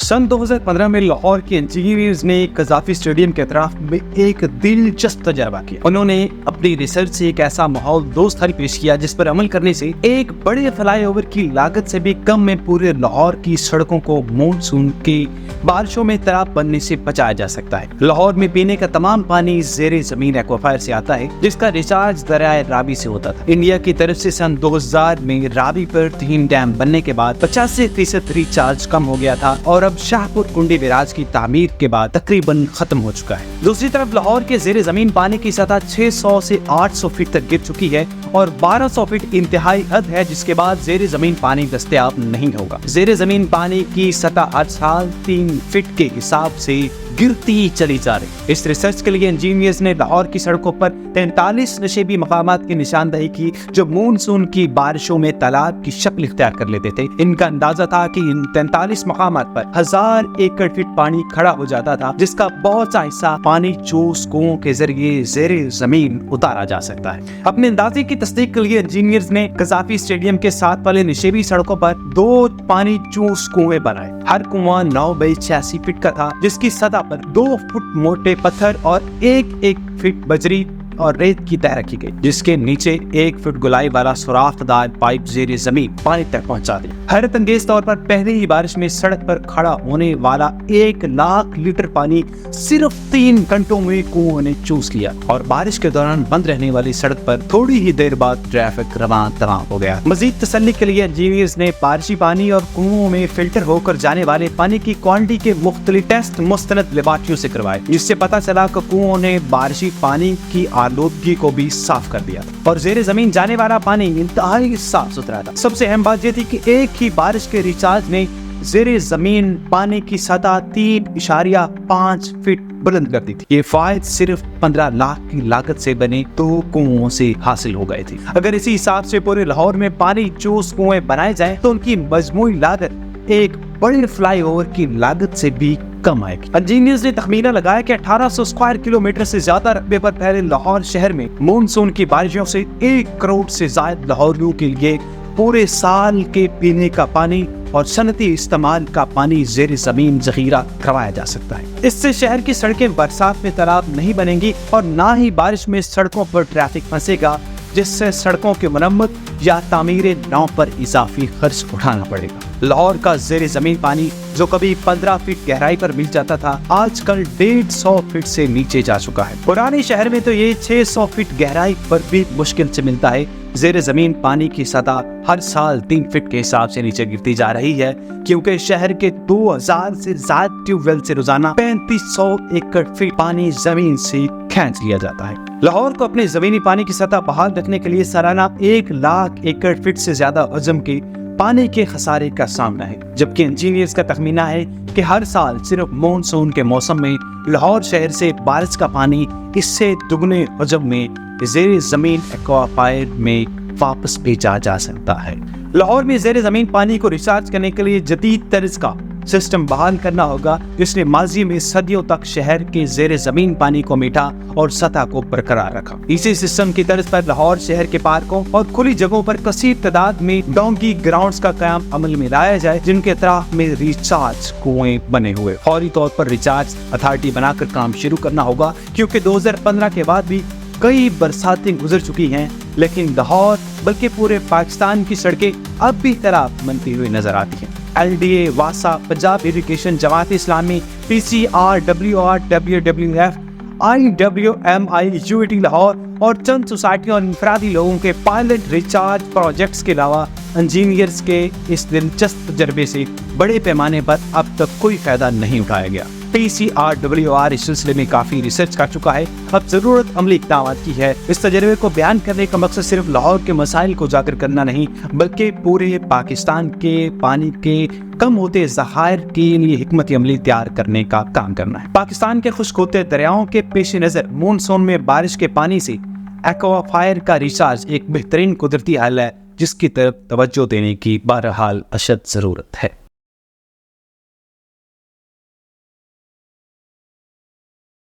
सन 2015 में लाहौर के इंजीनियर्स ने कज़ाफ़ी स्टेडियम के अतराफ में एक दिलचस्प तजर्बा किया। उन्होंने अपनी रिसर्च से एक ऐसा माहौल दोस्त हल पेश किया जिस पर अमल करने से एक बड़े फ्लाईओवर की लागत से भी कम में पूरे लाहौर की सड़कों को मानसून की बारिशों में तालाब बनने से बचाया जा सकता है। लाहौर में पीने का तमाम पानी ज़ेरे ज़मीन एक्वाफायर से आता है, जिसका रिचार्ज दरियाए रावी से होता था। इंडिया की तरफ से सन 2000 में रावी पर 3 डैम बनने के बाद 85% रिचार्ज कम हो गया था और अब शाहपुर कुंडी बैराज की तामीर के बाद तकरीबन खत्म हो चुका है। दूसरी तरफ लाहौर के ज़ेरे ज़मीन पानी की सतह 600 से 800 फीट तक गिर चुकी है और 1200 फीट इंतहाई हद है, जिसके बाद ज़ेरे ज़मीन पानी दस्तयाब नहीं होगा। ज़ेरे ज़मीन पानी की सतह हर साल 3 फीट के हिसाब से गिरती चली जा रही। इस रिसर्च के लिए इंजीनियर्स ने लाहौर की सड़कों पर 43 नशेबी मकामात की निशानदही की जो मानसून की बारिशों में तालाब की शक्ल इख्तियार कर लेते थे। इनका अंदाजा था कि इन 43 मकामात पर 1000 एकड़ फीट पानी खड़ा हो जाता था, जिसका बहुत सा हिस्सा पानी चूस कुओं के जरिए ज़ेरे ज़मीन उतारा जा सकता है। अपने अंदाजे की तस्दीक के लिए इंजीनियर्स ने कज़ाफ़ी स्टेडियम के साथ वाले नशेबी सड़कों पर 2 पानी चूस कुएं बनाए। हर कुआं 9 बाई 86 फीट का था, जिसकी सतह पर 2 फुट मोटे पत्थर और 1 फीट बजरी और रेत की तह रखी गई, जिसके नीचे 1 फुट गुलाई वाला सुराखदार पाइप ज़ेरे ज़मीन पानी तक पहुंचा दी। हैरत अंगेज तौर पर पहली ही बारिश में सड़क पर खड़ा होने वाला 1 लाख लीटर पानी सिर्फ 3 घंटों में कुओं ने चूस लिया और बारिश के दौरान बंद रहने वाली सड़क पर थोड़ी ही देर बाद ट्रैफिक रवां तमाम हो गया। मजीद तसल्ली के लिए इंजीनियर्स ने बारिशी पानी और कुओं में फिल्टर होकर जाने वाले पानी की क्वालिटी के मुख्तलिफ टेस्ट मुस्तनद लेबॉरेटरियों से करवाए, जिससे पता चला कि कुओं ने बारिशी पानी की आलूदगी को भी साफ कर दिया और ज़ेरे ज़मीन जाने वाला पानी इंतहाई साफ सुथरा था। सबसे अहम बात यह थी कि एक ही बारिश के रिचार्ज ने ज़ेरे ज़मीन पानी की सतह 3.5 फीट बुलंद कर दी थी। ये फायद सिर्फ 15 लाख की लागत से बने 2 कुओं से हासिल हो गए थे। अगर इसी हिसाब से पूरे लाहौर में पानी चूस कुएं बनाए जाएं तो उनकी मजमूई लागत एक बड़े फ्लाईओवर की लागत से भी कम आएगी। इंजीनियर्स ने तखमीना लगाया कि 1800 स्क्वायर किलोमीटर से ज्यादा रकबे पर फैले लाहौर शहर में मानसून की बारिशों से 1 करोड़ से ज्यादा लाहौरियों के लिए पूरे साल के पीने का पानी और सनती इस्तेमाल का पानी ज़ेरे ज़मीन ज़खीरा करवाया जा सकता है। इससे शहर की सड़कें बरसात में तालाब नहीं बनेंगी और ना ही बारिश में सड़कों पर ट्रैफिक फंसेगा, जिससे सड़कों की मरम्मत या तामीर नौ पर इजाफी खर्च उठाना पड़ेगा। लाहौर का ज़ेरे ज़मीन पानी जो कभी 15 फीट गहराई पर मिल जाता था, आजकल 150 फीट से नीचे जा चुका है। पुराने शहर में तो ये 600 फीट गहराई पर भी मुश्किल से मिलता है। ज़ेरे ज़मीन पानी की सतह हर साल 3 फीट के हिसाब से नीचे गिरती जा रही है, क्योंकि शहर के 2000 से ज्यादा ट्यूबवेल से रोजाना 3500 एकड़ फीट पानी जमीन से खींच लिया जाता है। लाहौर को अपने जमीनी पानी की सतह बहाल रखने के लिए सालाना 1 लाख एकड़ फीट से ज्यादा हजम के पानी के खसारे का सामना है, जबकि इंजीनियर्स का तखमीना है कि हर साल सिर्फ मानसून के मौसम में लाहौर शहर से बारिश का पानी इससे दुगने हजम में ज़ेरे ज़मीन एक्वाफायर में वापस भेजा जा सकता है। लाहौर में ज़ेरे ज़मीन पानी को रिचार्ज करने के लिए जदीद तर्ज का सिस्टम बहाल करना होगा, जिसने माजी में सदियों तक शहर के ज़ेरे ज़मीन पानी को मीठा और सतह को बरकरार रखा। इसी सिस्टम की तर्ज पर लाहौर शहर के पार्कों और खुली जगहों पर कसीर तादाद में डोंगी ग्राउंड्स का क़याम अमल में लाया जाए, जिनके अतराफ में रिचार्ज कुएं बने हुए फौरी तौर पर रिचार्ज अथॉरिटी बनाकर काम शुरू करना होगा, क्योंकि 2015 के बाद भी कई बरसातें गुजर चुकी हैं, लेकिन लाहौर बल्कि पूरे पाकिस्तान की सड़कें अब भी तालाब बनती हुई नजर आती हैं। LDA, वासा, Punjab irrigation, Jamaat Islami, PCR, WR, WWF, IWMI, UAT Lahore और चंद सोसाइटियों और इंफरादी लोगों के पायलट रिचार्ज प्रोजेक्ट्स के अलावा इंजीनियर्स के इस दिलचस्प तजर्बे से बड़े पैमाने पर अब तक कोई फायदा नहीं उठाया गया। PCRWR इस सिलसिले में काफी रिसर्च कर चुका है, अब जरूरत अमली इक़दामात की है। इस तजर्बे को बयान करने का मकसद सिर्फ लाहौर के मसाइल को उजागर करना नहीं, बल्कि पूरे पाकिस्तान के पानी के कम होते ज़खायर के लिए हिकमत अमली तैयार करने का काम करना है। पाकिस्तान के खुश्क होते दरियाओं के पेश नज़र मानसून में बारिश के पानी से एक्वाफायर का रिचार्ज एक बेहतरीन कुदरती हल है, जिसकी तरफ तवज्जो देने की बहरहाल अशद ज़रूरत है।